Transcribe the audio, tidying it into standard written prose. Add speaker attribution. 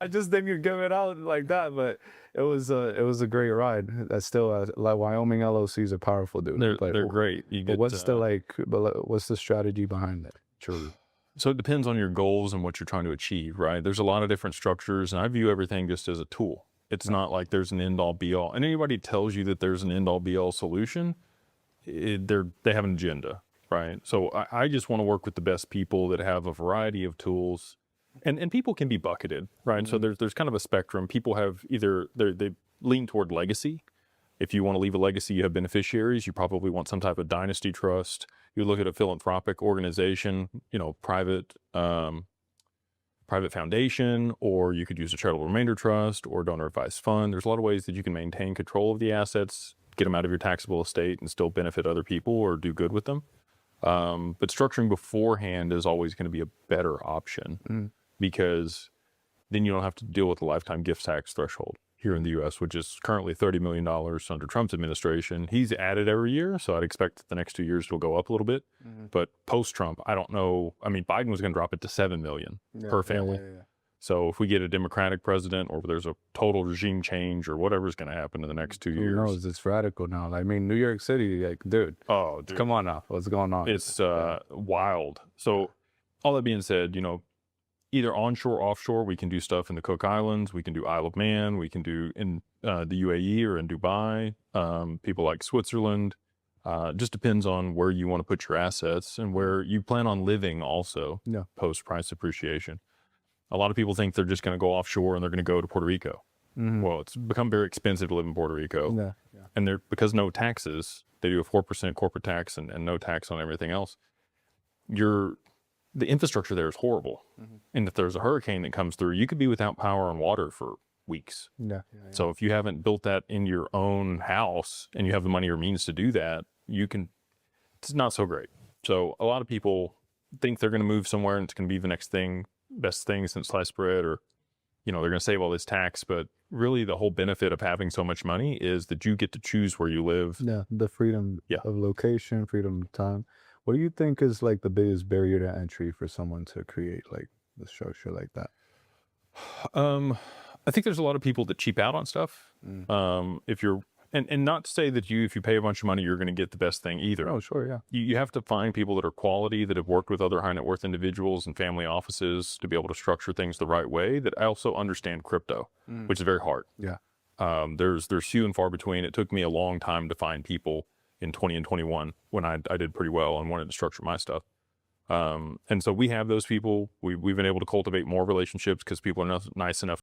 Speaker 1: I just didn't give it out like that, but it was a great ride. That's still like Wyoming LOCs are powerful, dude.
Speaker 2: They're great. You
Speaker 1: But
Speaker 2: get
Speaker 1: what's the what's the strategy behind it? Truly.
Speaker 2: so it depends on your goals and what you're trying to achieve, right? There's a lot of different structures, and I view everything just as a tool. It's not like there's an end all be all. And anybody tells you that there's an end all be all solution, they have an agenda, right? So I just want to work with the best people that have a variety of tools, and people can be bucketed, right? So there's kind of a spectrum. People have either they lean toward legacy. If you want to leave a legacy, you have beneficiaries. You probably want some type of dynasty trust. You look at a philanthropic organization, private foundation, or you could use a charitable remainder trust or donor advised fund. There's a lot of ways that you can maintain control of the assets, get them out of your taxable estate, and still benefit other people or do good with them. But structuring beforehand is always going to be a better option because then you don't have to deal with the lifetime gift tax threshold here in the U.S., which is currently $30 million under Trump's administration. He's added every year, so I'd expect that the next 2 years it'll go up a little bit. But post-Trump, I don't know. I mean, Biden was going to drop it to $7 million per family. So if we get a Democratic president or there's a total regime change or whatever's going to happen in the next 2 years.
Speaker 1: Who knows? It's radical now. I mean, New York City, like, dude.
Speaker 2: Oh, dude.
Speaker 1: Come on now. What's going on?
Speaker 2: It's wild. So all that being said, either onshore, offshore, we can do stuff in the Cook Islands, we can do Isle of Man, we can do in the UAE or in Dubai, people like Switzerland. Just depends on where you want to put your assets and where you plan on living also post price appreciation. A lot of people think they're just going to go offshore and they're going to go to Puerto Rico. Well, it's become very expensive to live in Puerto Rico. And because no taxes, they do a 4% corporate tax and no tax on everything else. The infrastructure there is horrible. And if there's a hurricane that comes through, you could be without power and water for weeks. So if you haven't built that in your own house and you have the money or means to do that, it's not so great. So a lot of people think they're going to move somewhere and it's going to be the next thing, best thing since sliced bread, or, they're going to save all this tax. But really the whole benefit of having so much money is that you get to choose where you live.
Speaker 1: The freedom of location, freedom of time. What do you think is like the biggest barrier to entry for someone to create like the structure like that?
Speaker 2: I think there's a lot of people that cheap out on stuff. If you're, and not to say that if you pay a bunch of money, you're going to get the best thing either.
Speaker 1: Oh, sure, yeah.
Speaker 2: You have to find people that are quality, that have worked with other high net worth individuals and family offices to be able to structure things the right way, that also understand crypto, which is very hard. There's few and far between. It took me a long time to find people in 20 and 21 when I did pretty well and wanted to structure my stuff. And so we have those people. We've been able to cultivate more relationships because people are nice enough